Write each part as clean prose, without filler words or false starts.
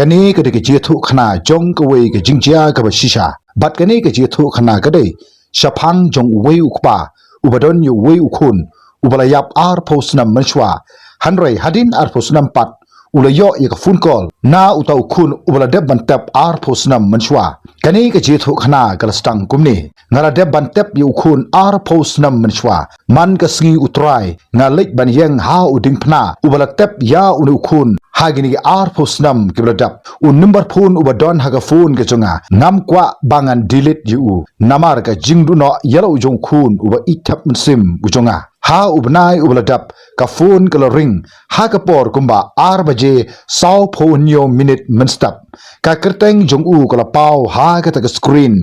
kani ke de jethu khana jong ke wei ke jingjia ke shisha bat kani ke jethu khana ke de shapang jong wei ukpa ubadon yu wei ukun ubalayap ar posnam manchwa hanrei hadin ar posnam pat ulayo ye ka phone call na uta ukun ubala deb bantap ar posnam manchwa kani ke jethu khana kalastang kumni ngala deb bantap yu ukun ar posnam manchwa man ka sngi utrai ngalik ban yang ha uding phna ubala tep ya unu ukun hagini ar posnam kibladap un number phone ubadon haga phone ke chunga ngam kwa bangan delete yu namar ka jingdu no yelo jong khun uba itap sim uchunga ha ubnai ubladap ka phone ka ring ha ka por kumba ar baje sau phone yo minute menstap ka kerteng jong u ka pau ha ka ta screen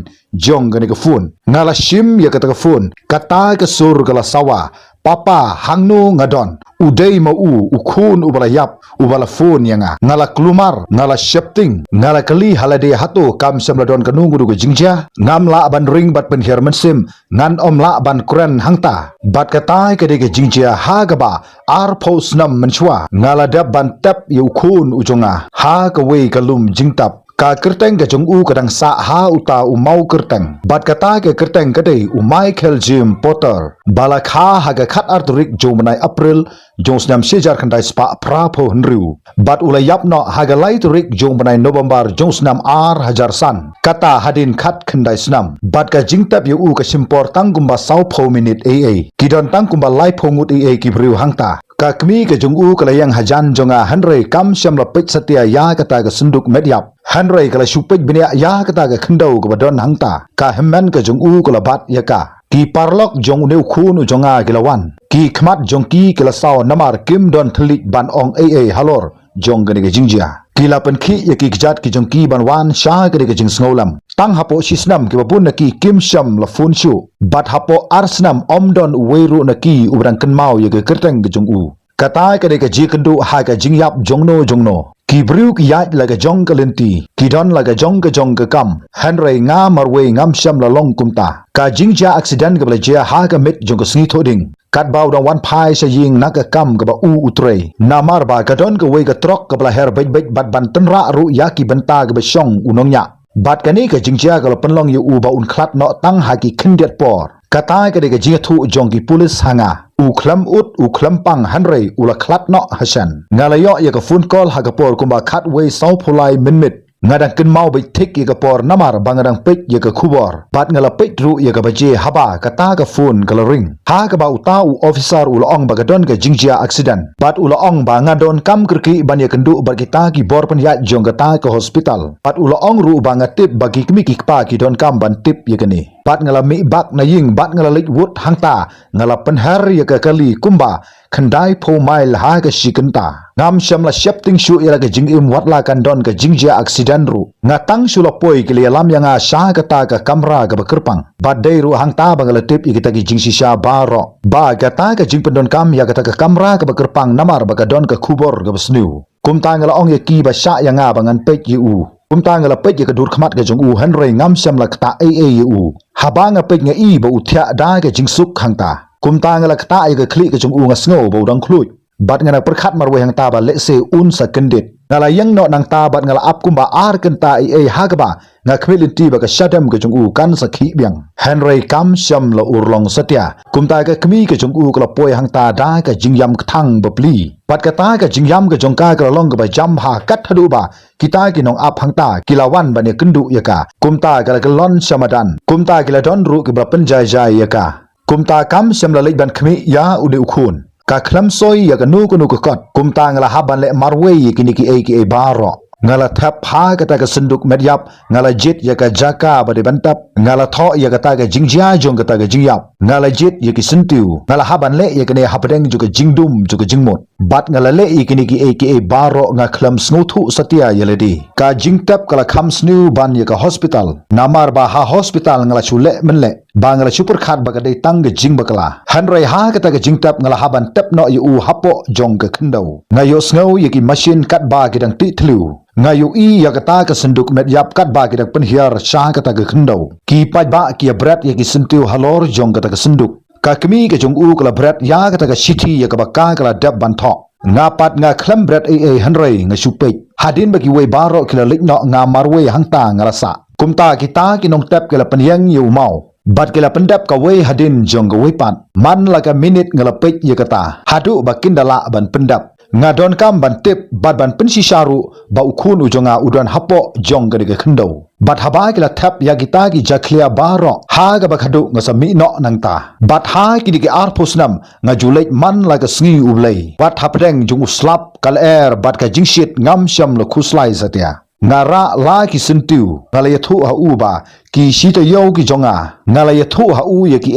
jong ka ni ka phone ngala sim ya ka ta phone kata ka sur ka sawa papa hangno ngadon udai ma ukhun ubalayap ubala phone yanga ngala klumar ngala shifting ngala kali halade hato kam samladon kanu gudu jingja ngamla ban ring bat pen herman sim ngan omla ban kuran hangta bat katai ke de jingja ha gaba ar posnam manchwa ngala dab ban tap yukhun ujonga ha ka wei kalum jingtap ka kerteng ke jong u kadang sa ha uta mau kerteng bat kata ke kerteng kadai Michael Jim Potter balakha haga khat arturik jomanai April jonsnam sejar khandai spa prapo henriu bat ulayap no haga lai turik jomanai November jonsnam ar hajar san kata hadin khat khandai snam bat ka jingtap yu u ka simpor tangkumba sau pho minute aa kidon tangkumba lai phongut aa kibriu hangta ka kmi ke jong u kalayang hajan jonga hanrei kam shamla pech satya ya kata ka sunduk medyap hanrei kala shupech binia ya kata ka khandau ka badon hangta ka hemman ka jong u kala bat yaka ki parlok jong neu khun jonga kilawan ki khmat jong ki kala saw namar kim don thlik ban ong aa halor jong gani ka jingjia kila pen khi yaki gjat ki jong ki ban wan sha gani ka jing sngolam tang hapo sisnam ki babun na ki kim sham la fun shu bat hapo arsnam omdon weiru na ki ubrang kenmau ye ke kerteng ke jong u kata ka de ka ji kendu ha ka jingyap jongno ki briu ki yat la ka jong ka lenti ki don la ka jong ka kam hanrei nga marwe ngam sham la long kumta ka jingja accident ka bla je ha ka mit jong ka sngi thoding kat bau dong wan phai sa ying na ka kam ka ba utrei namar ba ka don ka wei ka trok ka bla her bej bat ban tenra ru ya ki benta ka ba shong unongnya bat kani ka jingja ka penlong yu u ba un khlat no tang ha ki khindiat por kata ka de ka jingthu jong ki police hanga uklam uklam pang hanrei ula khlat no hasan ngalayo ya ka phone call ha ka por kumba khat wei sau phulai minmit ngadang ken mau bai thik ya ka por namar bangadang pek ya ka khubor bat ngala pek ru ya ka baje haba kata ka phone kala ring ha ka ba uta u officer ula ong bagadon ka jingjia accident bat ula ong ba ngadon kam krki ban ya kendu bar kita ki bor pen ya jong kata ka hospital bat ula ong ru ba ngatip bagi kmi ki pa ki don kam ban tip ya kani bat ngala mi bak na ying bat ngala lik wood hangta ngala penhar ya ka kali kumba khandai pho mail ha ka shikenta ngam shamla shapting shu ya ka jingim watla kan don ka jingja accident ru ngatang shula poi ki lam yang a sha kata ka kamra ka bakerpang bat dei ru hangta bangala tip ikita ki jingsi sha baro ba kata ka jing pendon kam ya kata ka kamra ka bakerpang namar ba ka don ka khubor ka besnu kumta ngala ong ya ki ba sha yang a bangan pek yu kumta ngala pek ya ka dur khmat ka jong u hanrei ngam shamla kata yu habanga pek nga i ba uthya da ka jingsuk hangta kumta ngala kata ay ka kli ka jong u nga sngo ba udang khluj bat ngana perkhat marwe hang ta ba lese un secondit ngala yang no nang ta bat ngala ap kumba ar kenta ai hagba nga khmiliti ba ka shadam ka jong u kan sakhi byang henrei kam sham la urlong satya kumta ka kmi ka jong u kala poi hang ta da ka jingyam thang ba pli pat ka ta ka jingyam ka jong ka ka long ka ba jam ha kat hadu ba kita ki nong ap hang ta kilawan ba ne kendu yaka kumta ka la lon shamadan kumta ki la don ru ki ba penjai jai yaka kumta kam sham la ban khmi ya ude ukhun ka khlam soi ya ka nu ka kot kumta ngala haban le marwe kini ki baro ngala thap ha kata ka senduk medyap ngala jit ya ka jaka ba de bantap ngala tho ya kata ka jingjia jong kata ka jingyap ngala jit ya ki sentiu ngala haban le ya kene hapadeng juga jingdum juga jingmot bat ngala le kini ki baro nga khlam snuthu satya yeledi ka jingtap kala kham snu ban ya ka hospital namar ba ha hospital ngala chule menle bangala super khat bagadai tang ge jing bakala hanrei ha kata ge jingtap ngala haban tap no yu hapo jong ge khendau ngayo sngo yeki machine kat ba gidang ti thlu ngayo i yakata ka senduk met yap kat ba gidang penhiar sha kata ge khendau ki paj ba ki brat yeki sentiu halor jong kata ge senduk ka kmi ge jong u kala brat ya kata ge sithi yakaba ka kala dab ban tho ngapat nga klam bret hanrei nga supek hadin bagi we baro kila likno nga marwe hangta ngalasa kumta kita kinong tep kila penyang yu mau bat kila pendap ka we hadin jong ga we pan man laga minute ngalapek ye kata hadu bakin dala ban pendap nga don kam ban tip bat ban pensi syaru ba ukun ujonga udan hapo jong ga de khendo bat haba kila tap ya kita gi jaklia baro ha ga bakhadu nga sami no nangta bat ha ki di ar posnam nga julek man laga sngi ublei bat hapdeng jung uslap kal air bat ka jingshit ngam syam lo khuslai zatia ngara la ki sentu ngala yathu ha uba ki sita yo ki jonga ngala yathu ha u ye ki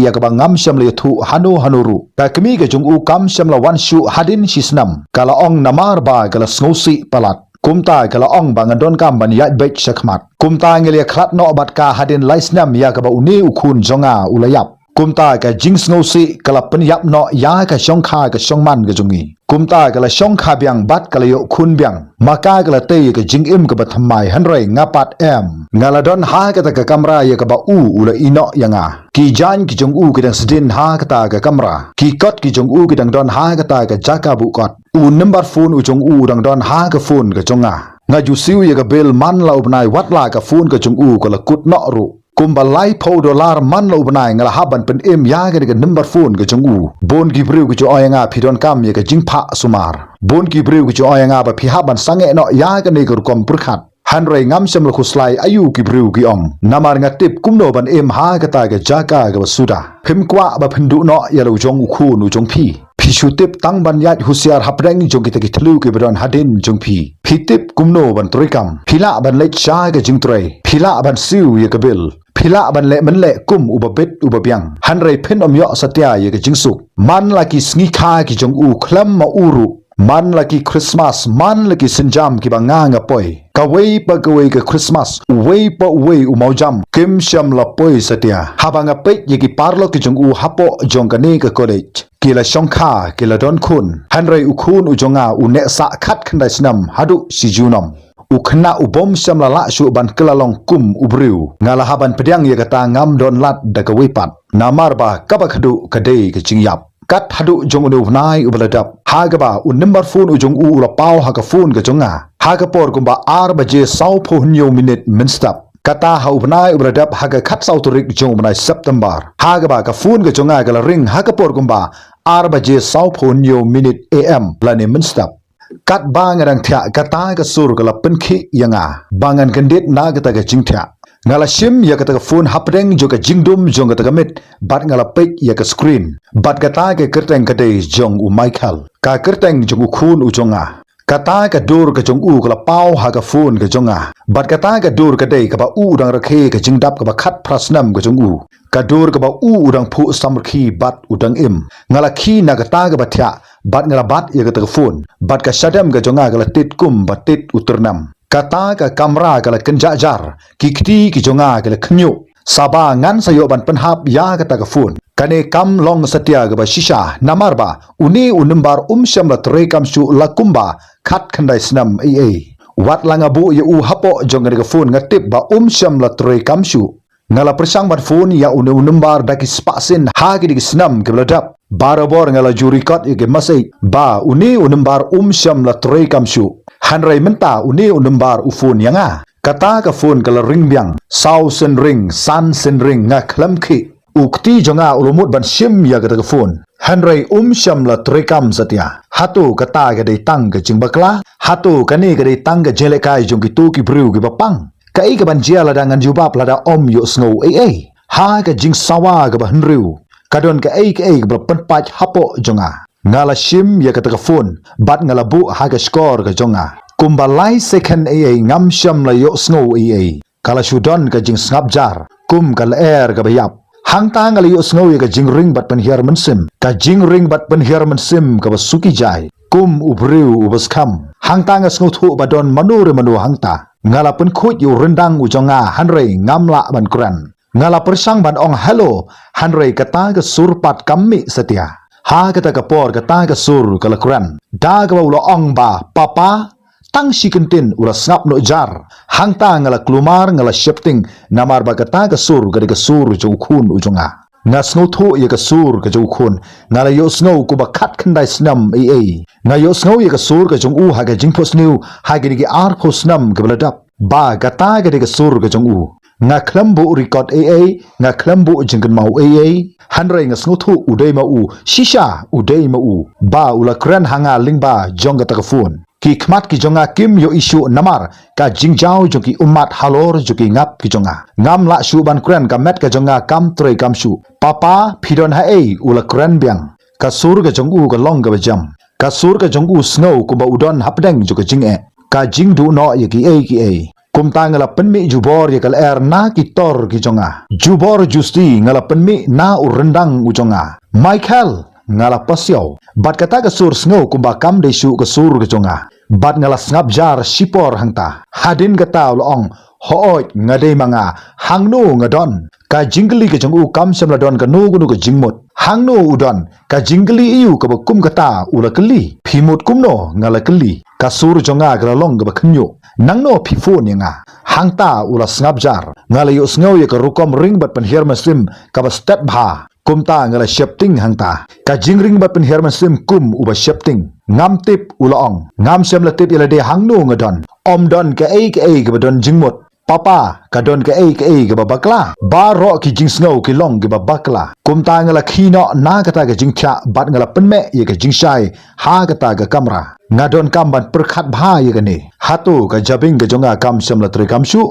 ya ka ngam syam le yathu hanuru ka kemi ka jung u kam syam la wan shu hadin sisnam kala ong namar ba kala sngosi palat kumta kala ong bangadon kam ban yat bek sakmat kumta ngeli khlat no bat ka hadin laisnam ya ka ba uni ukhun jonga ulayap kumta ka jings ngosi kala penyap no ya ka shongkha ka shongman ka jungi kumta kala shongkha byang bat kala yo khun byang maka kala te ka jingim ka bathamai hanrei ngapat ngala don ha ka ta kamera ya ka ba ula ino yanga ki jan ki jong u ka dang sedin ha ka ta ka kamera ki kot ki jong u ki dang don ha ka ta ka jaka bu kot number phone u jong u dang don ha ka phone ka jonga nga ju siu ya ka bel man la ubnai wat la ka phone ka jong u kala kut no ru kumbalai $4 man lo banai ngala haban pen ya ga number phone ga jungu bon gi briu gi oyanga phidon kam ye ga jingpha sumar bon gi briu gi oyanga ba phi haban sange no ya ga ne gur kom purkhat hanrei ngam sem lo khuslai ayu gi briu gi ong namar nga tip kumno ban ha ga ta ga jaka ga suda phim kwa ba phindu no ya lo jong khu nu jong phi Pishutip tang ban yat husiar hapdeng jong kita kitlu ke bedon hadin jong pi. Pitip kumno ban trikam. Pila ban lek sha ke jing tray. Pila ban siu ye ke bil. Pila ban lek menlek kum ubabit ubabyang. Hanrei pen om yo satya ye ke jing suk. Man laki sngi kha ki jong u klam ma uru. Man laki Christmas, man laki senjam ki banga ngapoi. Kawai pa kawai ke Christmas, uwei pa uwei umaujam. Kim syam la poi satya. Habang ngapet ye ki parlo ki jong u hapo jong kane ke college. Kila shongkha, kila don kun. Hanrei ukun ujonga unek sa khat khandai snam hadu si junom. Ukna ubom syam la la syu ban kelalong kum ubriu. Ngala haban pedang ye kata ngam don lat da kawipat. Namar ba kabakhadu kadei ke jingyap. Kat hadu jong unu nai ubaladap. Hagaba number phone ujong u la pau haga phone ke jonga. Hagapor kumba 4 baje 9 minit minstap. Kata hau benai ubaladap haga khat sauturik jong benai September. Hagaba ka phone ke jonga gala ring hagapor kumba 4 baje 9 minit am lani minstap. Kat bangan thya kata ka sur kala penkhi yanga. Bangan kendit na kata ka jingthya. Ngala sim ya kata phone hapdeng jo ka jingdum jong kata mit bat ngala pek ya ka screen bat kata ke kerteng kade jong u Michael ka kerteng jong u khun u jonga kata ka dur ka jong u kala pau ha ka phone ka jonga bat kata ka dur kade ka ba u dang rakhe ka jingdap ka ba khat prasnam ka jong u ka dur ka ba u dang phu samkhi bat udang im ngala khi na kata ka ba thya bat ngala bat ya kata phone bat ka sadam ka jonga kala tit kum bat tit uturnam kata ka kamera kala kenjajar kikti ki jonga kala khnyu saba ngan sayo ban penhap ya kata ka phone kane kam long satya ga ba shisha namar ba uni unumbar syam la tre kam shu la kumba khat khandai snam wat langa bu ye u hapo jonga ka phone ngatip ba syam la tre kam shu ngala persang ban phone ya unumbar daki spasin ha gi snam ke bladap barabor ngala juri kot ye masai ba uni unumbar syam la tre kam shu hanrei menta uni unumbar ufun yanga kata ka phone kala ring byang sau sen ring san sen ring nga khlamkhi ukti jonga ulumut ban sim ya ka phone hanrei syam la trekam satya hatu kata ga dei tang ga jingbakla hatu kani ga dei tang ga jelekai jong ki tu ki bru ki bapang kai ka ban jia la dangan jubab la da yo snow ha ga jing sawa ga ba hanriu kadon ka ba penpach hapo jonga ngala sim ya kata phone bat ngala bu haga score ka jonga kumbalai second ngam syam la yo snow kala sudon ka jing snap jar kum kala air ka bayap hang ta ngala yo snow ka jing ring bat pen hiar mensim ka jing ring bat pen hiar mensim ka basuki jai kum ubriu ubas kham hang ta nga snow thu badon manu hang ta ngala pen khut yu rendang u jonga hanrei ngamla ban kuran ngala persang ban ong hello hanrei kata ka surpat kammi satya ha kata ka por kata ka sur kala kuran da ka ulo ong ba papa tang sikentin ula snap no jar hang ta ngala klumar ngala shifting namar ba kata ka sur jo khun ujonga Ngasngo tho ye ka sur ka jong khun ngala yo snow ku ba khat khandai snam nga yo snow ye ka sur ka jong u ha ga jing phos new ha gi gi ar phos nam ka bladap ba ga ta ga de ka sur ka jong u nga khlambu record nga khlambu jingkan mau hanrai nga snow tho udai ma u shisha udai ma u ba ula kran hanga lingba jong ga ta ka phone ki khmat ki jonga kim yo issue namar ka jingjao jo ki ummat halor jo ki ngap ki jonga ngam la shu ban kran ka met ka jonga kam trei kam shu papa phidon ha ula kran biang ka sur ga jong u ga long ga jam ka sur ga jong u snow ku ba udon hapdeng jo ka jing ka jing du no ye ki kum ta ngala penmi jubor ye kal na ki tor ki jonga jubor justi ngala penmi na urendang u jonga Michael ngala pasiau bat kata ka sur snow kumba kam de shu ka sur ka jonga bat ngala snap jar sipor hangta hadin kata ulong hooi ngade manga hangno ngadon ka jingli ka jongu kam samla don ka no gunu ka jingmut hangno udon ka jingli iu ka kum kata ulakli phimut kumno ngala kli ka sur jonga ka long ka bakhnyo nangno phifon yanga hangta ula snap jar ngala yo snow ye ka rukom ring bat pen her muslim ka ba step bha kumta ngala shifting hangta ka jingring bat pen her muslim kum uba shifting ngam tip ulaong ngam sem la tip ilade hangno ngadon om don ka ka don jingmut papa ka don ka ka bakla ba ro ki jing snow ki long ki bakla kumta ngala khino na kata ka jingcha bat ngala penme ye ka jingshai ha kata ka kamra ngadon kam ban perkhat bha ye ka ni hatu ka jabing ka jonga kam sem la tri kam shu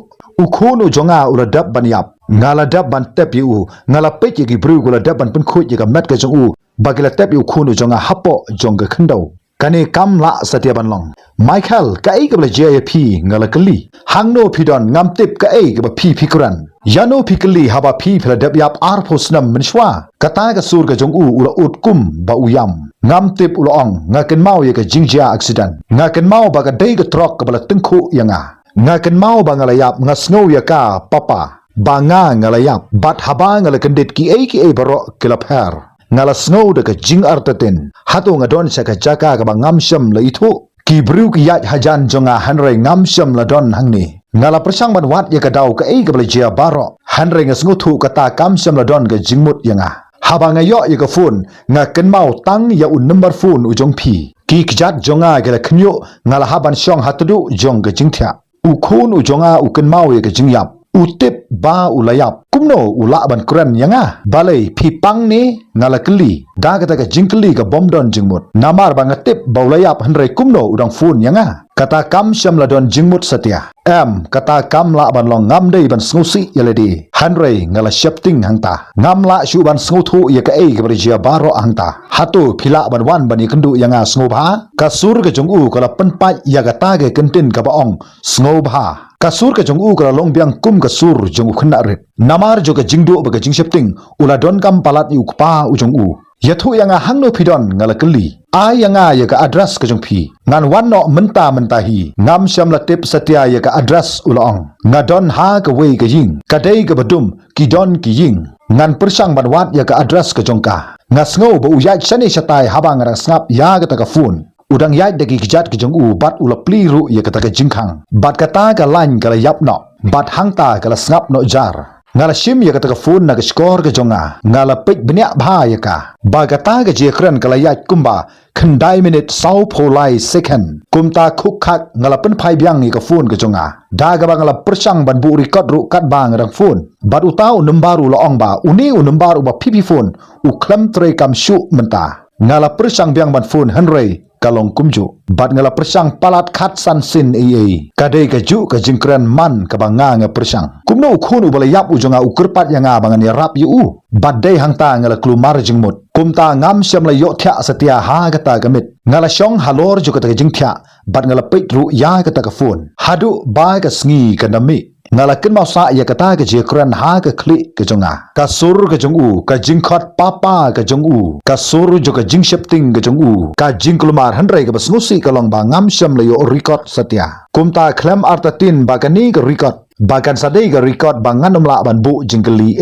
ukhunu jonga ula dab ban yap ngala dab ban tep yu ngala pet ye ki bru ula dab ban pen khut ye ka met ka jong u bagila tep yu khunu jonga hapo jonga khandau kane kam la satya ban long Michael ka ka bla JP ngala kali hangno phidon ngam tip ka ka ba phikuran yano phikli haba phla dab yap ar phosnam minshwa kata ka sur ka jong u ula utkum ba uyam ngam tip ulong ngaken mau ye ka jingja accident ngaken mau ba ka dei ka trok ka bala tengkhu yanga ngaken mau ba ngala yap ngasno ya ka papa ba nga ngala yap bat haba ngala kendit ki baro kilap her ngala snow de ka jing artatin hatu ngadon sa ka jaka ka ba ngamsham la ithu ki bru ki yat hajan jonga hanrai ngamsham la don hangni ngala persang ban wat ye ka dau ka ka bala jia baro hanrai ngasngu thu ka ta kamsham la don ka jingmut yanga haba nga yo ye ka phone nga ken mau tang ya un number phone u jong phi ki kjat jonga ga la khnyo ngala haban shong hatudu jong ka jingthya u khun u jonga u ken mau ye ka jingyap utip ba ulayap kumno ula ban kran yanga balai phipang ni ngala kli da kata ka jingkli ka bomdon jingmut namar ba ngatip ba ulayap hanrai kumno udang phone yanga kata kam shamla don jingmut satya kata kam la ban long ngam dei ban snusi yaledi hanrai ngala shifting hangta ngam la shu ban snuthu ye ka ka berjia baro hangta hatu phila ban wan ban ikendu yanga snobha kasur ka jungu kala penpat ya kata ke kentin ka baong snobha kasur ka jong u kala long biang kum kasur jong u khna ret namar jo ka jingdo ba ka jing shifting ula don kam palat u kpa u jong u yathu yanga hangno phidon ngala kli a yanga ya ka address ka jong phi ngan wan no menta hi ngam sham la tip satya ya ka address ulong ngadon ha ka wei ka ying ka dei ka badum ki don ki ying ngan persang ban wat ya ka address ka jong ka ngasngo ba u ya chani shatai habang rang snap ya ka ta ka phone udang yai dagi kijat ki jong u bat ula pliru ye kata ka jingkhang bat kata ka lain kala yap no bat hangta kala snap no jar ngala shim ye kata ka phone na ka score ka jonga ngala pek bnya bha ye ka ba kata ka je kran kala yat kumba khandai minute sau pholai second kumta khuk khat ngala pen phai byang ye ka phone ka jonga da ga ba ngala persang ban bu record ru kat bang rang phone bat utau numbaru lo ong ba uni u numbaru ba pipi phone u klam tre kam shu menta ngala persang byang ban phone hanrei kalong kumju bat ngala persang palat khat san sin kadai ka ju ka jingkran man ka banga nga persang kumno khunu bala yap u jonga ukurpat yanga bangan ya rap yu bat dei hangta ngala klumar jingmut kumta ngam syam la yo thya satya ha gata gamit ngala shong halor ju ka ta jingthya bat ngala peit ru ya ka ta ka phone hadu ba ka sngi ka nami ngala ken mau sa ya kata ka je kran ha ka kli ka jonga ka sur ka jongu ka jingkhot papa ka jongu ka sur jo ka jing shifting ka jongu ka jingklumar hanrai ka basnusi ka long ba ngam syam la yo record satya kumta klam artatin ba kani ka record bagan sadai ga record bangan umla ban bu jingkeli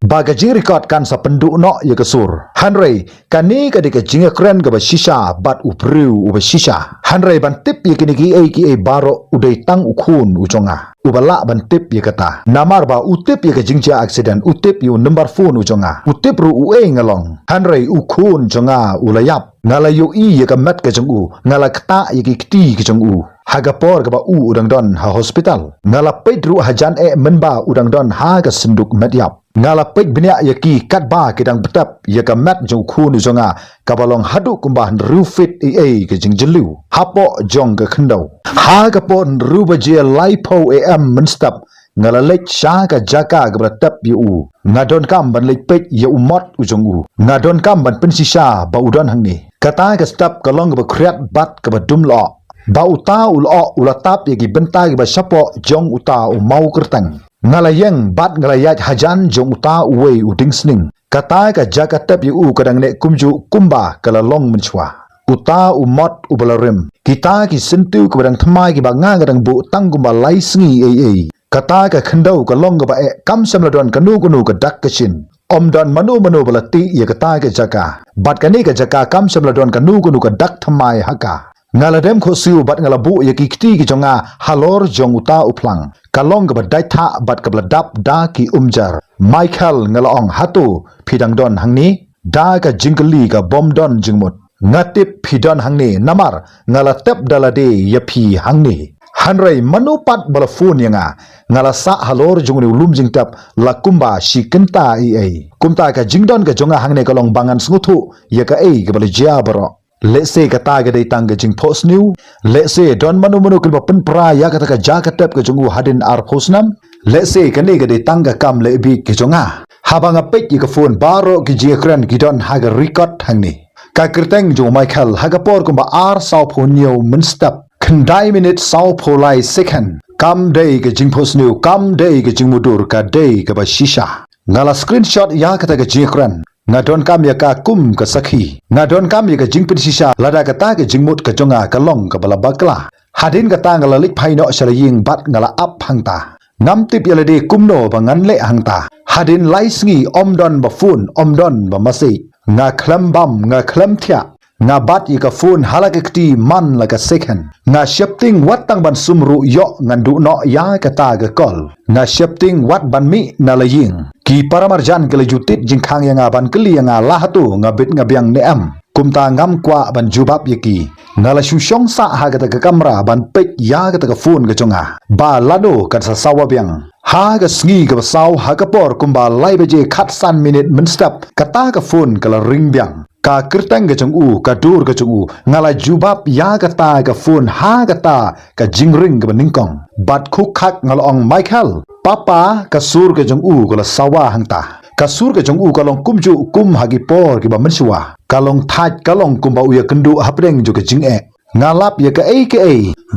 baga jing record kan sa pendu no ya ka sur hanrai kani ka de ka jing kran ga ba shisha bat upru u ba shisha hanrai ban tip ye kini ki baro udai tang ukhun ujonga ubala ban tip ye kata namar ba utip ye ka jingja accident utip yu number phone ujonga utip ru ue ngalong hanrei ukhun jonga ulayap ngala yu ye ka mat ka jongu ngala kta ye ki kti ka jongu hagapor ka ba udang don ha hospital ngala pedru hajan menba udang don ha ka senduk medyap ngala pej benya yaki katba kedang betap yaka mat jong khun jonga kabalong hadu kumbahan rufit ke jingjelu hapo jong ka khendau ha ka pon ruba je laipo am menstap ngala lech sha ka jaka ka betap yu ngadon kam ban lech pej ya umot ujong u ngadon kam ban pensisa ba udon hangni kata ka stap kalong ka khriat bat ka badum lo ba uta ulo ulatap yaki benta ka ba sapo jong uta mau kertang ngalayang bat ngalayat hajan jong uta uwe uding sning kata ka jakatap yu kadang ne kumju kumba kala long menchwa uta umot ubalarim kita ki sentu ke badang thmai ki banga kadang bu tang kumba lai sngi kata ka khendau ka long ba kam samladon kanu ka dak kashin omdon manu balati ya kata ka jaka bat kani ka jaka kam samladon kanu ka dak thmai haka ngaladem khosu bat ngalabu ya ki kti ki jonga halor jong uta uplang kalong ka badai tha bat ka bladap da ki umjar Michael ngalaong hatu phidang don hangni da ka jingli ka bom don jingmut ngatip phidon hangni namar ngalatep dalade yapi hangni hanrei manupat balafun yanga ngala sa halor jongni ulum jingtap lakumba shikenta kumta ka jingdon ka jonga hangne kalong bangan snguthu ya ka ka balija baro let's say kata ga dai tang ga jing post new let's say don manu kilba pen pra ya kata ka jakatep ka jongu hadin ar posnam let's say kani ga dai tang ga kam le bi ki jonga habanga pek ki ka phone baro ki jekran ki don ha ga record hangni ka kirteng jo Michael ha ga por kumba ar saw phone new minstap khandai minute saw pholai second kam dai ga jing post new kam dai ga jing mudur ka dai ga ba shisha ngala screenshot ya kata ga jekran ngadon kam ya ka kum ka sakhi ngadon kam ya ka jingpin sisa lada ka ta ka jingmut ka jonga ka long ka bala bakla hadin ka ta ngala lik phaino salaying bat ngala ap hangta ngam tip ya lade kumno bangan le hangta hadin laisngi omdon ba phun omdon ba masi nga khlam bam nga khlam thya nga bat ya ka phun halakti man la ka second nga shifting wat tang ban sumru yo ngandu no ya ka ta ka kol nga shifting wat ban mi na laying ki paramarjan kele jutit jingkhang yang ban keli yang lahatu ngabit ngabiang neam kumta ngam kwa ban jubab yaki ngala shushong sa ha gata ka kamera ban pek ya gata ka phone ka chonga ba lado ka sa sawabyang ha ga sngi ka saw ha ka por kumba lai beje khat san minute minstap kata ka phone kala ring byang ka kirtang ka chongu ka dur ka chongu ngala jubab ya gata ka phone ha gata ka jingring ka ningkong bat khuk khak ngalong Michael papa kasur ke jong u kala sawa hangta kasur ke jong u kalong kumju kum hagi por ki ba mensua kalong thaj kalong kumba uya kendu hapreng jo ke jing ngalap ya ka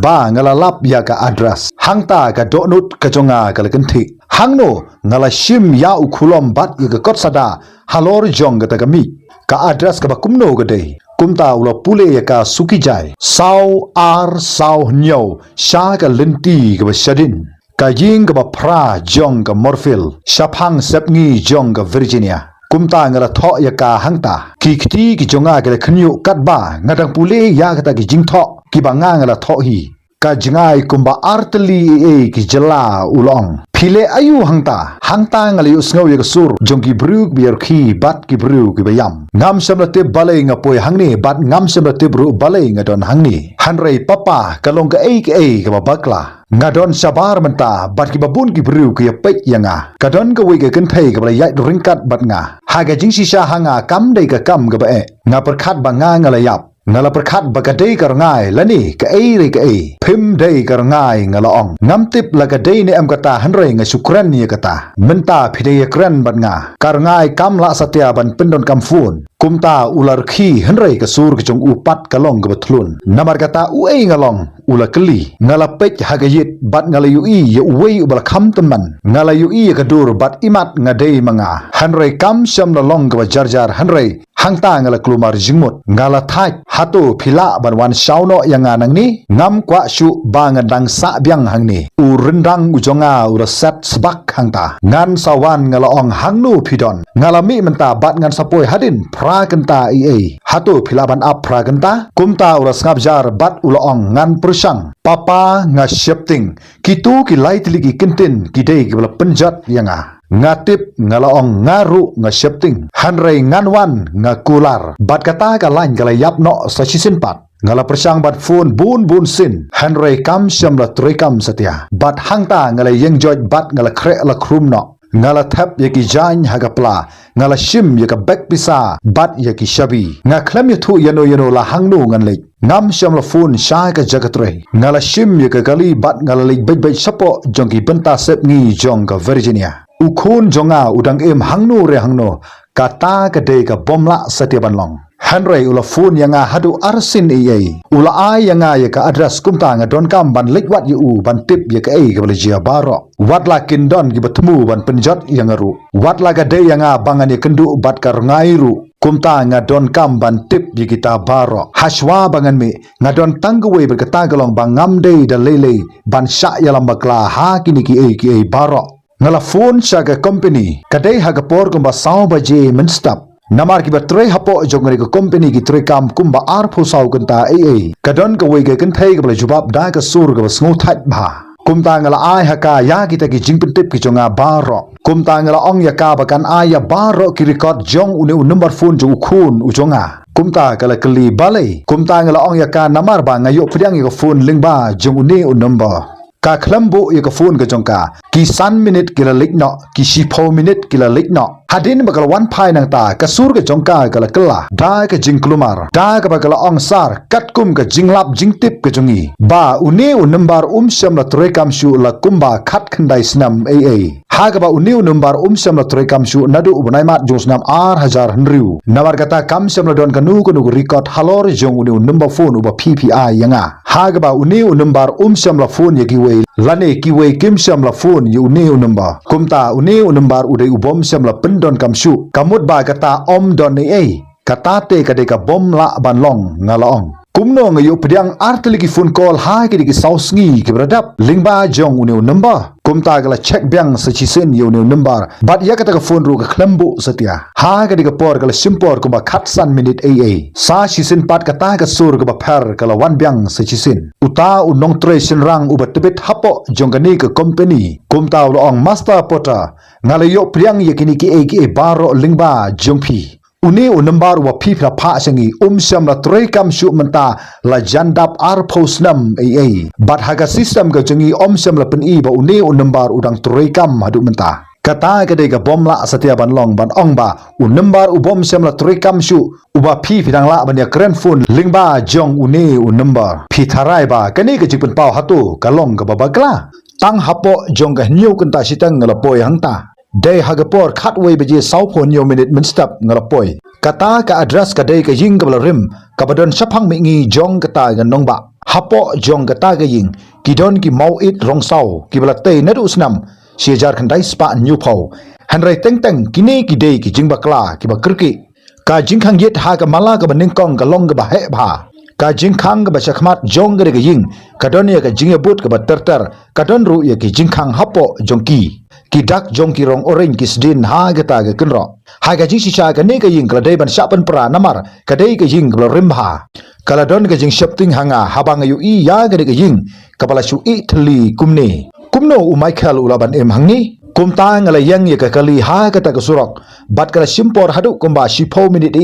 ba ngalalap ya ka address hangta ka donut ka jonga kala kenti hangno ngala shim ya u khulom bat ya ka kotsada halor jong ka ta mi ka address ka ba kumno ka dei kumta ulo pule ya ka sukijai saw ar saw nyo sha ka lenti ka ba shadin ka ying ka pra jong ka morphil shaphang sepngi jong ka Virginia kumta ngala tho ya ka hangta ki khti ki jonga ka khnyu katba ngadang pule ya ka ki jing tho ki banga ngala tho hi ka jingai kumba artli ki jala ulong phile ayu hangta ngala yu sngaw ya sur jong ki bruk biar khi bat ki bruk ki bayam ngam samla te balai nga poi hangni bat ngam samla te bru balai nga don hangni hanrei papa kalong ka ka bakla ngadon sabar menta bat ki babun ki bru ki pek yanga kadon ka wi ka kenthai ka bala yai ringkat bat nga haga jingsi sha hanga kam dei ka kam ka ba nga perkhat ba nga ngala yap ngala perkhat ba ka dei ka ngai lani ka re ka phim dei ka ngai ngala ong ngam tip la ka dei ne am kata hanrei nga sukran ni kata menta phidei kran bat nga kar ngai kam la satya ban pendon kam phun kumta ular khi hanrei ka sur ka jong upat kalong ka bathlun namar kata ngalong ula keli ngala pek hagayit bat ngala ya uwei ubal kham teman ngala ka dur bat imat ngadei manga hanrei kam syam la long ka jarjar hanrei hang ta ngala klumar jingmut ngala thai hatu phila ban wan shauno yang anang ni ngam kwa shu ba ngadang sa byang hang ni u rendang ujonga ura set sebak hang ta ngan sawan ngala ong hang nu phidon ngala mi menta bat ngan sapoi hadin pra kenta i hatu phila ban ap pra kenta kumta ura skap jar bat ula ong ngan persang papa nga shifting kitu ki lai tili ki kintin ki dei ki bala penjat yanga ngatip ngalaong ngaru nga shifting hanrei nganwan nga kular bat kata ka lain kala yap no sa sisin pat ngala persang bat phone bun sin hanrei kam syam la troikam satia bat hangta ngala yeng joj bat ngala kre la khrum no ngala thap yaki jain hagapla ngala shim yaka bek pisa bat yaki shabi nga khlem yathu yano la hangnu ngan lek ngam syam la phone sha ka jagatre ngala shim yaka gali bat ngala lek bai sapo jongki benta sep ngi jong ka Virginia ukhun jonga udang em hangnu re hangno kata kade ka bomla satia banlong hanrei ula phone yanga hadu arsin ei ula ai yanga yaka address kumta nga don kam ban likwat yu ban tip yaka ei ka balajia baro watla kindon gi batmu ban penjat yangaru watla ga de yanga bangan ya kendu bat kar ngairu kumta nga don kam ban tip yikita baro hashwa bangan mi nga don tangwe berkata galong bangam de da lele ban sya yalam bakla ha kini ki ei baro ngala phone shaga company kadai haga por kumba saw baje menstap namar ki batrai hapo jongri ko company ki tre kam kumba ar phusau kanta kadon ka wege kan thai ka bla jubab da ka sur ka sngu that bha kumta ngala ai haka ya kita ki jingpin tip ki jonga baro kumta ngala ong ya ka bakan aya baro ki record jong une number phone jo khun ujonga kumta kala kali balai kumta ngala ong ya ka namar ba ngayo phyang ko phone lingba jong une number ka khlambo ye ka phone ka jongka ki san minute kila likno ki shipho minute kila likno hadin bakal wan phai nang ta ka sur ka jongka kala kala da ka jingklumar da ka bakal ong sar katkum ka jinglap jingtip ka jongi ba une number syam la trekam shu la kumba khat khandai snam ha ka ba une number syam la trekam shu nadu ubnai mat jong snam ar hajar hnriu nawar kata kam syam la don kanu kunu record halor jong une number phone uba ppi yanga ha ka ba une number syam la phone ye ki we lane ki we kim syam la phone yu ne number kumta une number udai ubom syam la pendon kamshu kamut ba kata om don kata te kade ka bom la ban long ngalaong kumno ngayu pediang artli ki phone call ha ki saus ngi ki bradap lingba jong une number kumta gala check biang sachisen yu ne number bat ya kata ka phone ru ka khlambu satia ha ka por gala simpor kumba khatsan minute sa sisin pat kata ka sur ka phar kala wan biang sachisen uta unong tration rang ubat tebet hapo jongani ka company kumta ong master pota ngalayo priang yakini ki baro lingba jongpi uni number wa phipra pha sangi syam la troikam shu menta la jandap ar phosnam bat haga system ga jangi syam la pen ba uni number udang troikam hadu menta kata kade ga bomla satia ban long ban ong ba number ubom syam la troikam shu uba phi phidang la ban ya grand phone lingba jong uni number phi tharai ba kani ga jipun pau hatu kalong ga babakla tang hapo jong ga new kanta sitang la poi hangta day hagapor khatway beje sauphon yo minute minstap ngalapoi kata ka address ka day ka ying ka rim ka badon saphang mi ngi jong kata ga nongba hapo jong kata ga ying kidon ki mau it rong sau ki bala te nadu snam shejar khandai spa new phau hanrai teng kini ki day ki jing bakla ki ba krki ka jing khang yet ha ka mala ka baning kong ka long ka ba he bha ka jing khang ka ba chakhmat jong ga ying kadon ya ka jing but ka ba terter kadon ru ya ki jing khang hapo jong ki dak jong ki rong orange ki sdin ha gata ga kunro ha ga jing shisha ga ne ga ying kala dai ban shapan pra namar ka dai ga ying blo rimha kala don ga jing shapting hanga habang yu i ya ga ga ying kapala shu i thli kumno u michael ulaban em hangi kumta ngala yang ye ka kali ha gata ga surok bat kala simpor hadu kumba shipho minute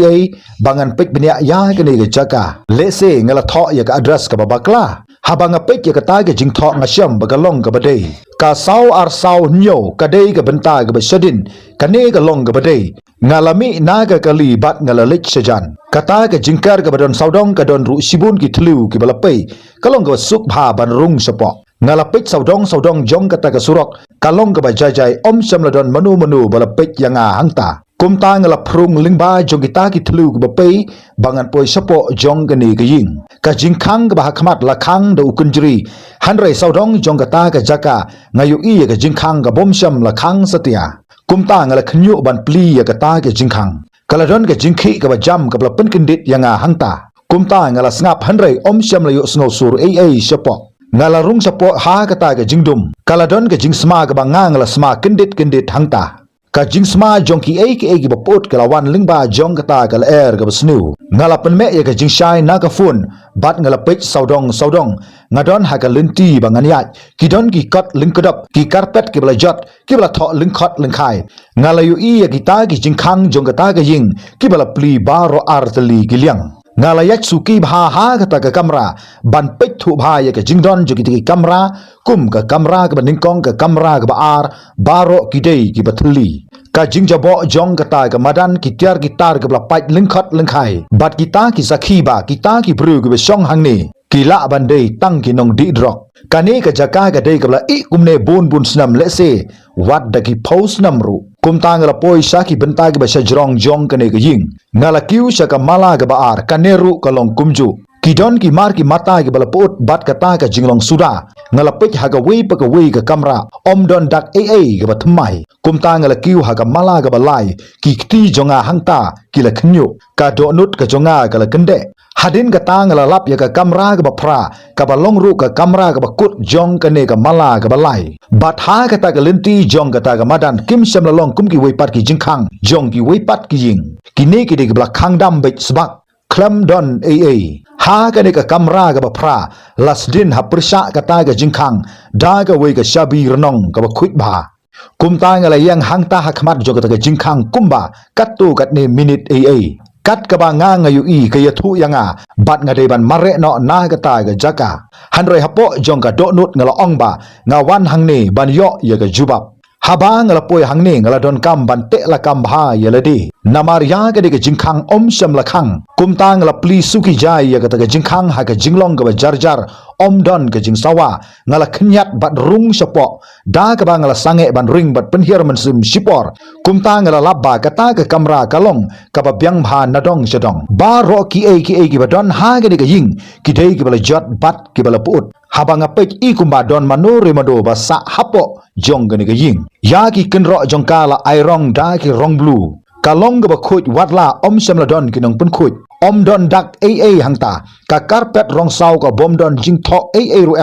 bangan pek benya ya ga ne ga jaka lese ngala tho ye ga address ka babakla habang apek ye kata ge jing thok ngasiam bagalong ga badai ka saw ar saw nyo kadai ga benta ga basadin kane ga long ga badai ngalami naga kali bat ngalalich sejan kata ga jingkar ga badon saudong ka don ru sibun ki thliu ki balapai kalong ga suk bha ban rung sapo ngalapik saudong jong kata ga surok kalong ga bajai syam ladon manu balapik yanga hangta kumta ngala prung lingba jong kita ki thlu ga bapai bangan poi sapo jong ga ni ga ying ka jingkhang ga bahakmat lakhang da ukunjri hanrei saudong jong kata ga jaka ngayu i ga jingkhang ga bomsyam lakhang satia kumta ngala khnyu ban pli ya kata ga jingkhang kaladon ka jingkhi ka jam ka bla penkindit yang hangta kumta ngala sngap hanrei syam la yu sngo sur shapo ngala rung sapo ha kata ka jingdum kaladon ka jingsma ka ngala sma kendit hangta ka jingsma jongki ki bapot kalawan lingba jong kata ka ka basnu ngala penme ya ka jingshai na ka fun bat ngala pech saudong ngadon ha ka linti banganiat kidon ki kat lingkodap ki karpet ki blajat ki bla tho lingkhot lingkhai ngala yu ya kita ki jingkhang jong kata ka ying ki bla pli baro arteli giliang ngala yak suki bha kata ka kamera ban pech thu bha ya ka jingdon jo ki kamera kum ka kamera ka ningkong ka kamera ka baar baro kidei ki bathli ka jingjabo jong kata ka madan ki tiar gitar ka bla pait lingkhot lingkhai bat kita ki sakhi ba kita ki bru ka besong hangni ki la bandei tang ki nong di drok kani ka jaka ka dei ka bla I kumne bun snam lese wat da ki pos namru kumtang la poi saki bentai ka ba sajrong jong kane ka ying ngala kiu saka mala ka baar kaneru ka long kumju kidon ki mar ki mata ki bala pot bat kata ka jinglong suda ngala pech ha ka wei pa ka wei ka kamera don dak ka ba thmai kumta ngala kiu ha ka mala ka balai ki kti jonga hangta ki la khnyo ka do nut ka jonga ka la kende hadin ka ta ngala lap ya ka kamera ka ba phra ka ba longru ka kamera ka ba kut jong ka ne ka mala ka balai bat ha ka ta ka linti jong ka ta ka madan kim sam la long kum ki wei pat ki jingkhang jong ki wei pat ki ying ki ne ki de ka bla khangdam bech sbak klam don ha ka ne ka kamera ka ba phra lasdin ha prsa ka ta ka jingkhang da ka wei ka shabi rnong ka ba khuit bha kumta ngala yang hangta ha khmat jo ka ta ka jingkhang kumba katu kat ne minute kat ka ba nga yu ka yathu yanga bat nga deban mare no na ka ta ka jaka hanroi hapo jong ka do nut ngala ong ba nga wan hang ne ban yo ya ka jubab haba ngala poi hang ne ngala don kam ban te la kam bha ya la di namar ya ka de ka jingkhang syam la khang kumta ngala pli suki jai ya ka ta ka jingkhang ha ka jinglong ka ba jar don ka jingsawa ngala khnyat bat rung sapo da ka ba ngala sange ban ring bat penhir mensum sipor kumta ngala labba ka ta ka kamera kalong ka ba byang bha nadong sedong ba ro ki ki ba don ha ga de ka ying ki dei ki bala jot bat ki bala put habang apek I kumba don manore mado ba sa hapo jong ga ni ka ying ya ki kenro jong kala airong da ki rong blue kalong ga ba khut watla syam la don ki nong pun khut don dak hangta ka karpet rong sau ka bom don jing tho ru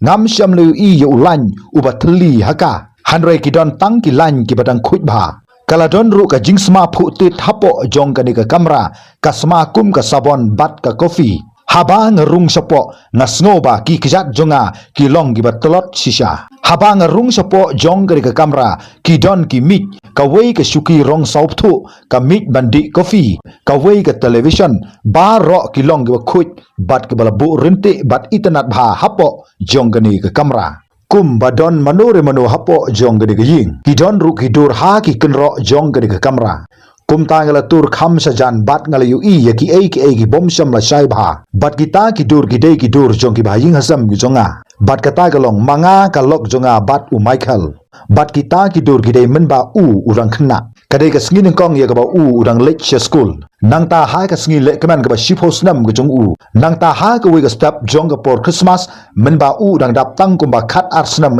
ngam syam lu I yu lan uba thli haka hanrei ki don tang ki lan ki badang khut bha kala don ru ka jing sma phu tit hapo jong ka ni ka kamera ka sma kum ka sabon bat ka coffee habang rung sapo ngasngoba ki kijat jonga ki long ki batlot shisha habang rung sapo jong ka kamera ki don ki mit ka wei ka shuki rong saup thu ka mit bandi coffee ka wei ka television ba ro ki long ki khut bat ka bala bu rinte bat internet bha hapo jong ka ni ka kamera kum badon manore mano hapo jong ka ni ka ying ki don ru ki dur ha ki kenro jong ka ni ka kamera kumta ngala tur kham sajan bat ngala yu ya ki bom syam la shai bha bat kita ki dur ki dei ki dur jong ki bhaying hasam ki jonga bat kata galong manga ka lok jonga bat Michael bat kita ki dur ki dei men ba urang khna kadai ka sngin kong ya ka ba urang lech school nang ta ha ka sngi le kaman ka ba shipos nam ka jong nang ta ha ka we ka step jong ka por Christmas men ba dang dap tang kum ba khat arsnam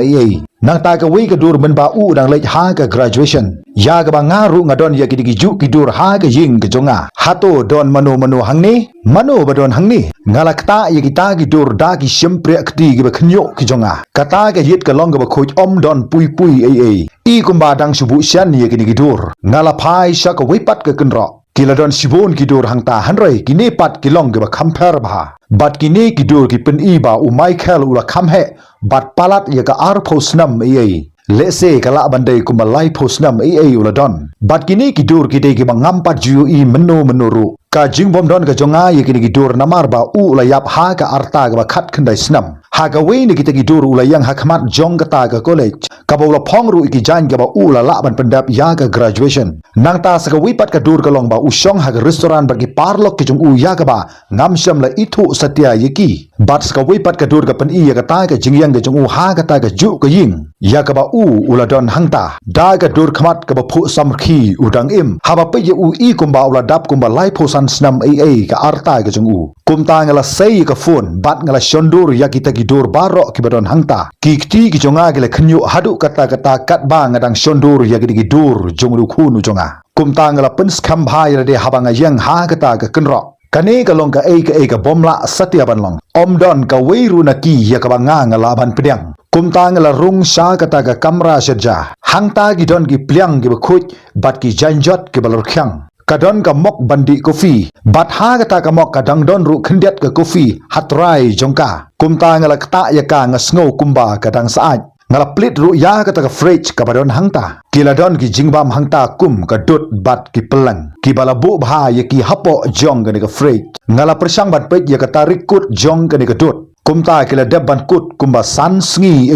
nang ta ka we ka dur men ba dang lech ha ka graduation ya ka ba ngaru ngadon ya ki ju ki dur ha ka ying ka jonga hato don mano hangni mano ba don hangni ngalakta ya kita ki dur da ki shempre akti ki ba khnyo ki jonga kata ka yit ka long ka ba khoj don pui I kumba dang subu syan ya ki dur ngala phai sha ka we pat ka kenro kiladon sibon kidur hangta hanrei kini pat kilong ke ba khamper bha bat kini kidur ki pen I ba Michael ula khamhe bat palat ya ka ar phosnam lese kala bandai kumalai phosnam ula don bat kini kidur ki de ki bangam pat ju I menuru ka jingbom don ka jonga ya kini kidur namar ba ula yap ha ka arta ka ba khat khandai snam ha ka we ni ki kidur ula yang hakmat jong ka ta ka college ka bola phongru ki jan ka ba ula la ban pendap ya ka graduation nang ta sa ka we pat ka dur ka long ba usong ha ka restaurant ba ki parlok ki jong ya ka ba ngam syam la ithu satya yiki bat sa ka we pat ka dur ka pen I ya ka ta ka jingyang ka jong ha ka ta ka ju ka ying ya ka ba ula don hangta da ka dur khmat ka ba phu samkhi udang im ha ba pe ye I kumba ula dap kumba lai phosan snam ka arta ka jong kumta ngala sei ka phone bat ngala shondur ya kita gidur baro ki badon hangta kikti ki jonga gele khnyu hadu kata kat ba ngadang shondur ya gidur jongru khunu jonga kumta ngala pens khambhai rade habanga yang ha kata ka kenro kane ka long ka e ka bomla satya ban long omdon ka weiru na ki ya ka banga ngala ban pediang kumta ngala rung sha kata ka kamra serja hangta gi don gi pliang gi khut bat ki janjot ki balor khyang kadon ka mok bandi kofi bat ha kata ka mok kadang don ru khendet ka kofi hatrai jongka kumta ngala kta ya ka ngasngo kumba kadang saat ngala plit ru ya kata ka fridge ka badon hangta kiladon ki jingbam hangta kum ka dot bat ki pelang ki balabu bha ya ki hapo jong ka ni ka fridge ngala persang bat pet ya ka tarik kut jong ka ni ka dot kumta kila deban kut kumba san sngi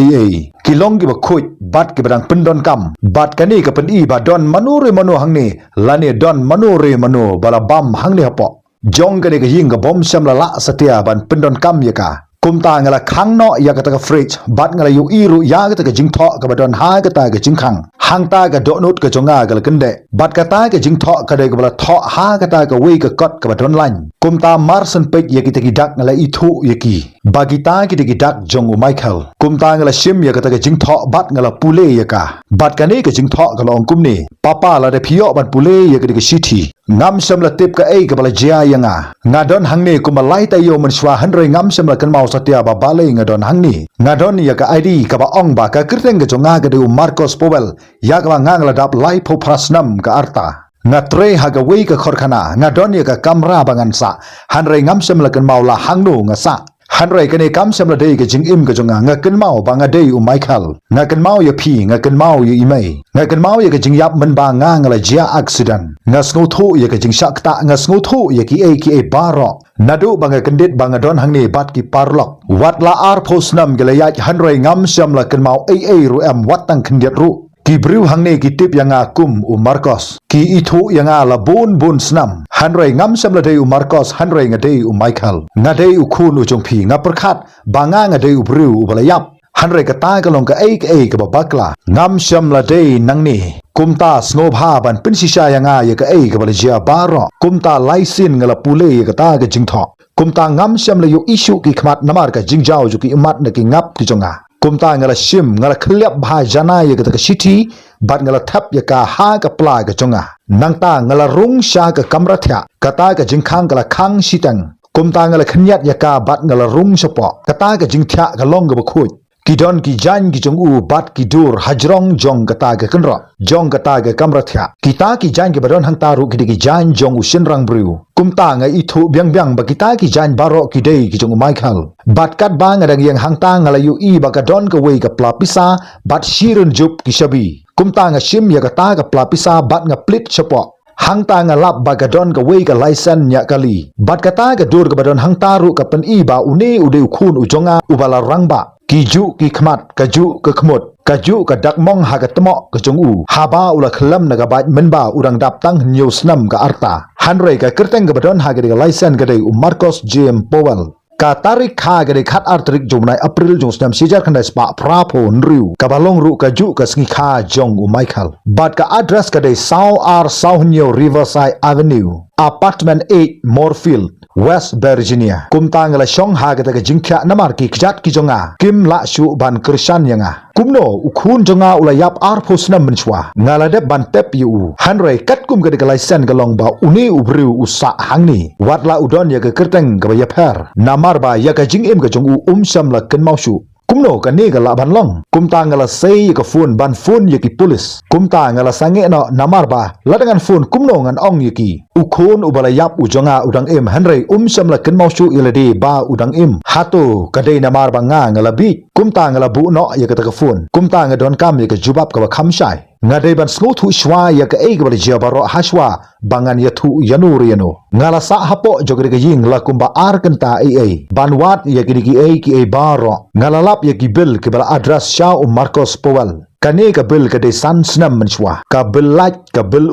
kilong ki ba khut bat ki badang pendon kam bat ka ni ka pen i ba don manure manu hangni lani don manure manu bala bam hangni hapo jong ka ni ka ying ka bom sam la satia ban pendon kam ya ka kumta ngala khang no ya kata ka fridge bat ngala yu iru ya kata ka jingtho ka badon ha kata ka jingkhang hangta ka donut ka jonga ka kende bat kata ka jingtho ka de ka bala tho ha kata ka wei ka kot ka badon lan kumta marsen pek ya kita ki dak ngala ithu ya ki bagita ki dak jong Michael kumta ngala shim ya kata ka jingtho bat ngala pule ya ka bat ka ne ka jingtho ka long kumni papa la de phio bat pule ya ka city ngam sam la tip ka ka bala jia ya nga ngadon hangne kuma lai ta yo man swa hanrei ngam sam la kan mau satya ba balai ngadon hangni ngadon ya ka ID ka ba ong ba ka kirteng ka jonga ka de Marcos Powell ya ka ngang la dap lai pho prasnam ka arta ngatre haga wei ka khorkhana ngadon ya ka kamra bangan sa hanrei ngam sam la kan mau la hangnu nga sa hanrei kane kam sam la dei ka jing im ka jonga nga kan mau banga dei Michael nga kan mau ya phi nga kan mau ya imei nga kan mau ya ka jing yap man ba nga ngala jia accident nga sngo thu ya ka jing shak ta nga sngo thu ya ki a baro nadu banga kendit banga don hangni bat ki parlok wat la ar phosnam gelayat hanrei ngam sam la kan mau ru am wat tang kendit ru ki briu hangne ki tip yanga kum Marcos ki ithu yanga la bon snam hanrei ngam sam la dei Marcos hanrei nga dei Michael nga dei khun jong phi nga prakhat banga nga dei briu balayap hanrei ka ta ka long ka ka bakla ngam sam la dei nangni kumta snobha ban pinsisha yanga ya ka ka balajia baro kumta laisin ngala pule ya ka ta ka jingtho kumta ngam sam la yu issue ki khmat namar ka jingjao ju ki imat na ki ngap ki jonga kumta ngala shim ngala khliap bha jana ya ka city bat ngala thap ya ka ha ka pla ka jonga nangta ngala rung sha ka kamra thya kata ka jingkhang kala khang sitang kumta ngala khnyat ya ka bat ngala rung sapo kata ka jingthya ka long ga khut kidon ki jan ki jong u bat ki dur hajrong jong kata ka kenro jong kata ka kamra thya kita ki jan ki badon hang taru ki jan jong u sinrang briu kumta nga ithu byang ba kita ki jan baro ki dei ki jong Michael bat kat ba nga dang yang hang ta ngala yu I ba ka don ka wei ka plapisa bat shirun jup ki shabi kumta nga shim ya ka ta ka plapisa bat nga plit chapo hangta nga lap bagadon ka wei ka license nya kali bat kata ka dur ka badon hangta ru ka pen I ba une ude khun ujonga ubala rangba kiju ki khmat kaju ka khmut kaju ka dakmong ha ka tmo ka jongu haba ula khlam na ka bat menba urang dap tang news nam ka arta hanrei ka kirteng ka badon ha ka license ka dei Marcos James Powell ka tarik kha gade khat artrik jomnai April jongsnam sijar khandai spa prapo nriu kabalong ru ka ju ka sngi kha jong Michael bat ka address kade South Riverside Avenue apartment 8 Moorfield West Virginia kumtang la shong ha ga ka jingkha namar ki kjat ki jonga kim la shu ban krishan yanga kumno ukhun jonga ulayap ar phosnam minchwa ngala de ban tep yu hanrei kat kum ga de license ga long ba uni ubru usa hangni watla udon ya ga kerteng ga ya pher namar ba ya ka jing im ga jongu sam la kan mau shu kumno ka ne ga la ban long kumta ngala sei ka phone ban phone ya ki police kumta ngala sange no namar ba la dengan phone kumno ngan ong ya ki ukhon ubala yap ujonga udang im hanrei sam la kan mau shu ilade ba udang im hato ka de namar ba nga ngala bi kumta ngala bu no ya ka ta phone kumta nga don kam ya ka jubab ka ba khamshai ngadai ban sngo thu shwa ya ka ei ka jia baro hashwa bangan ya thu yanur yano ngala sa hapo jogre ka ying la kumba ar kanta ei ban wat ya ki ei baro ngala lap ya ki bill ke bala address sha Marcos Powell kane ka bill ka de san snam manchwa ka bill lach ka bill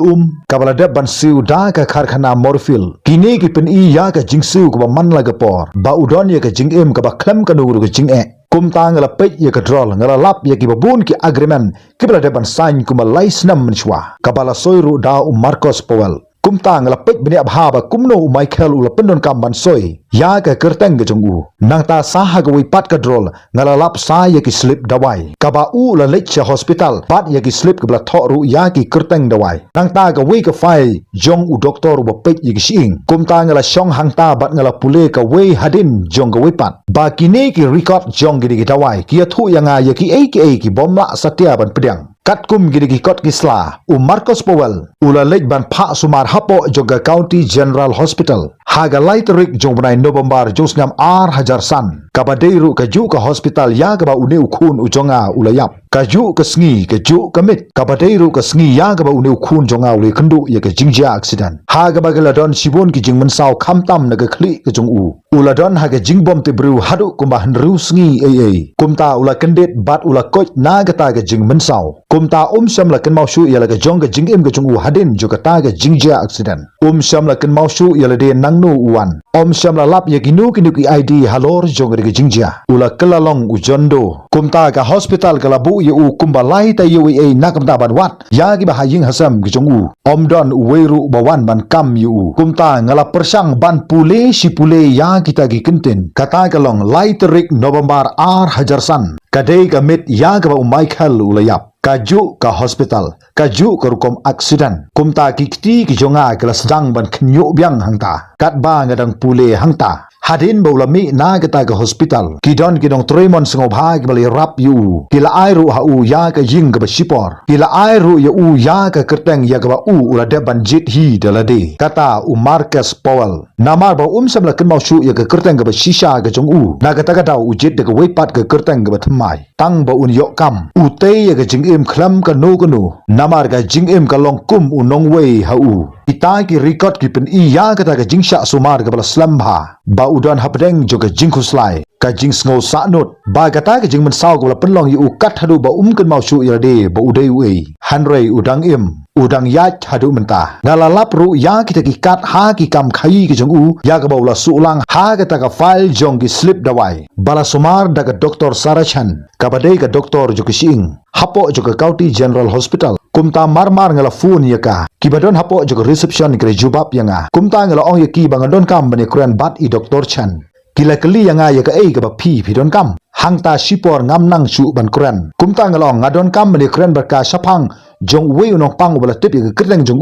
ka bala de ban siu da ka kharkhana Moorfield kine ki pen I ya ka jingsu ka ba man la ka por ba udon ya ka jing em ka ba khlam ka nur ka jing e kumta ngala pet ya ka drol ngala lap ya ki babun ki agreement ki bala de ban sign kuma laisnam manchwa ka bala soiru da Marcos Powell kumta ngala pek benia bhaba kumno Michael ula pendon kam ban soi ya ka kerteng ke jongu nang ta saha ga wi pat ka drol ngala lap sa ya ki slip dawai ka ba u la lecha hospital pat ya ki slip ka bla thoru ya ki kerteng dawai nang ta ga wi ka fai jong u doktor ba pek yi ki sing kumta ngala shong hang ta bat ngala pule ka wi hadin jong ga wi pat ba kini ki record jong gi dawai ki thu ya nga ya ki bomla satya ban pedang kat kum gidi kot kisla Marcos Powell ula lej ban pha sumar hapo joga County General Hospital haga laiterik jong benai November josngam hajar san kabadeiru kaju ka hospital ya ka ba uneu khun ujonga ulayap kaju ka sngi kaju kamit kabadeiru ka sngi ya ka ba uneu khun jonga ule khndu ya ka jingja accident haga ba galadon sibon ki jingman saw khamtam na ka khli ka jong uladon haga jingbom te bru hadu kumba hanru sngi kumta ula kendet bat ula koch na ka ta ka jingman saw kumta sham la kan mau shu ya la ka jong ka jingim ka jong hadin jo ka ta ka jingja accident sham la kan mau shu ya la de nangnu uwan sham la lap ya kinu ki ID halor jong ka jingja ula kelalong ujondo kumta ka hospital ka labu ya kumba lai ta yu nakam ta ban wat ya ki ba haying hasam ki jong don weru bawan ban kam yu kumta ngala persang ban pule si pule ya kita gi kenten kata ka long lai terik November hajarsan kadai ka mit ya ka ba Michael ulayap kaju ka hospital kaju ka rukom accident kumta kikti ki jonga kala sedang ban khnyo byang hangta kat ba ngadang pule hangta hadin baulami na kata ka hospital kidon kidong tremon sengo bhag bali rap yu kila airu ha u ya ka jing ka sipor kila airu ya u ya ka kerteng ya ka ba ula de banjit hi dalade kata Marcus Powell namar ba samla kan mau shu ya ka kerteng ka shisha ka jong na kata kata ujit de ka weipat ka kerteng ka thamai tang ba un yok kam te ya ka jing im khlam ka no namar ka jing im ka long kum unong wei ha kita ki record ki pen iya kata ka jingsha sumar ka bala slamba ba udon hapdeng jo ka jingkhuslai ka jing sngo sanut ba kata ka jing man saw ka bala penlong yu kat hadu ba kan mau shu ya de ba udai wei hanrei udang im udang yat hadu menta ngalalap ru ya kita ki kat ha ki kam khai ki jong ya ka baula sulang ha kata ka file jong ki slip dawai bala sumar da ka doktor sarachan ka badai ka doktor jo ki sing hapo jo ka County General Hospital kumta marmar ngala phone ya ka kibadon hapo jo reception kre jubab yanga kumta ngala ong ya ki bangadon kam bani kran bat I doktor chan kila kali yanga ya ka ka ba phi don kam hangta sipor ngam nang chu ban kran kumta ngala ong ngadon kam bani kran barka saphang jong wei unong pang bala tip ya kerleng jong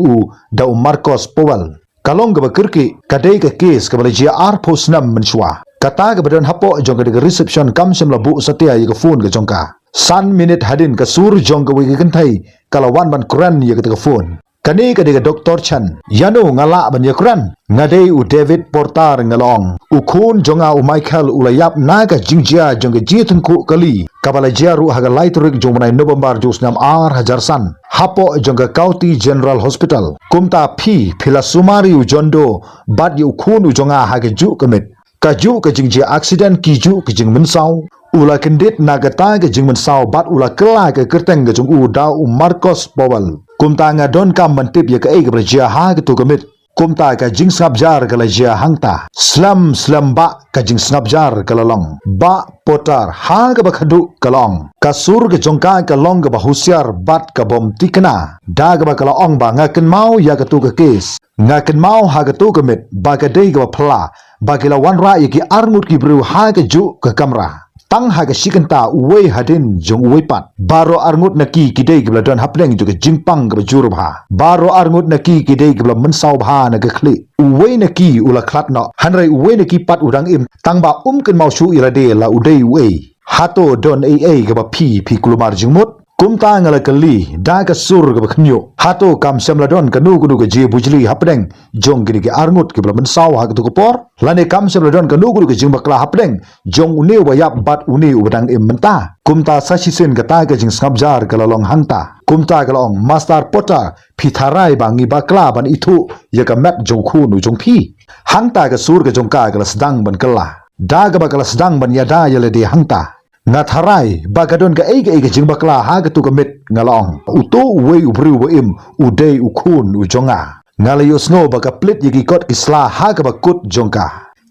da Marcos Powell kalong ga kirki kadai ka case ka bala GR posnam menshwa kata ga badon hapo jong ga reception kam semla bu satya ya ka phone ga jong ka san minute hadin ka sur jong ka wi kan thai kalawan ban kran ya ka phone kani ka de doktor chan yano ngala ban ya kran ngadei David Portar ngalong khun jonga Michael ulayap naga jingjia jong ka jitun ku kali kabala jaru haga laitrik jong manai November josnam hajarsan hapo jong ka County General Hospital kumta phila sumari jondo bad yu khun jonga haga ju kamit kaju ka jingjia accident kiju ka jing mensaw ula kendit nagata ke jingman saw bat ula kela ke kerteng ke jung da Marcos Powell kumta nga don kam mantip ya ka ke berjia ha ke tu kemit kumta ka jing snapjar ke lajia hangta slam ba ka jing snapjar ke lalong ba potar ha ke bakhadu kalong kasur ke jongka ke long ke bahusiar bat ke bom tikna da ke bakalong ba ngaken mau ya ke tu ke kes ngaken mau ha ke tu kemit ba ke dei ke phla ba ke lawan ra ya ki arngut ki bru ha ke ju ke kamera tang haga shikanta uwe hadin jong uwe pat baro arngut naki kidei gibla don hapleng juga jingpang gibla jurubha baro arngut naki kidei gibla mensaw bha na gakli uwe naki ula klat no hanrai uwe naki pat udang im tangba ken mau shu irade la udei uwe hato don gaba pi kulumar jingmut kumta ngala kali da ka sur ga khnyo hato kam samladon kanu kudu ga je bujli hapdeng jong gini ke arngut ke blamen saw ha tu por lane kam samladon kanu kudu ga jing bakla hapdeng jong une wa yap bat une ubadang imenta kumta sasisen ga ta ga jing snapjar ga lalong hangta kumta ga long master pota pitharai bangi bakla ban itu ya ka map jong khunu jong phi hangta ga sur ga jong ka ga sedang ban kala da ga bakala sedang ban yada yale de hangta ngatharai bagadon ga jing bakla ha ga tu gamit ngalong uto we ubru wa im udei ukhun ujonga ngalayo snow baga plit yigi kot kisla ha ga bakut jongka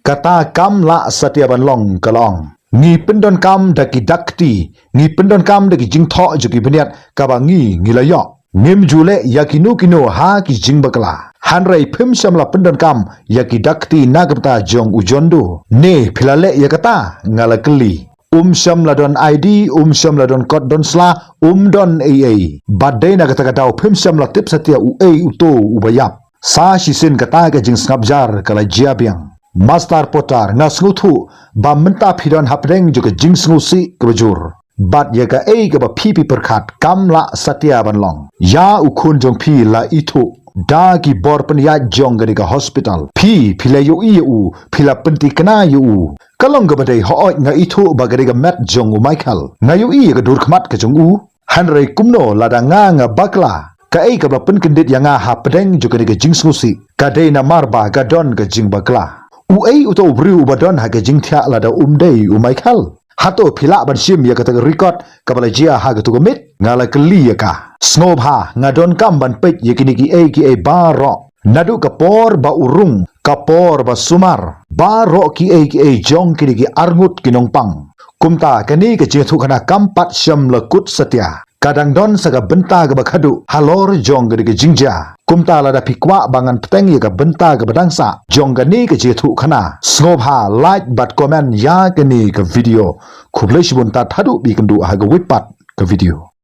kata kam la satya ban long kalong ngi pendon kam daki dakti ngi pendon kam daki jing tho jugi beniat ka ba ngi layo ngim jule yakinu kino ha ki jing bakla hanrai phim shamla pendan kam yaki dakti nagapta jong ujondo ne philale yakata ngala kli shamla don ID shamla don kod don sla don AA badai na kata kata phim shamla tip satia uto ubayap sa shisin kata ka jing snapjar kala jiabiang Master Potar ngasnguthu ba menta phidon hapdeng juga jing sngusi kebajur bat yaga ke ba pipi perkhat kamla satia banlong ya ukhun jong phi la itu da ki bor pen ya jong ga hospital phi phila yu phila penti kana yu kalong ga badai ho nga itu ba ga mat jong Michael nga yu ga dur khmat ka jong hanrei kumno lada nga bakla ka ka ba pen kendit yanga hapdeng juga ga jing sngusi ka dei na marba ga don ga jing bakla uto bru ubadon ha ga jing thya lada dei Michael hato phila ban sim ya kata record kabala jia ha gatu gomit ngala kli ya ka snob ha ngadon kam ban pek yakini ki baro nadu kapor ba urung kapor ba sumar baro ki jong ki arngut kinong pang kumta kani ke jethu khana kampat syam lekut setia kadang don saga benta ga bakhadu halor jong ga jingja kumta lada pikwa bangan peteng ya ga benta ga badangsa jong ga ni ke jethu khana snob ha like but comment ya ke ni ke video khublai shibun ta thadu bi kandu ha ga wipat ke video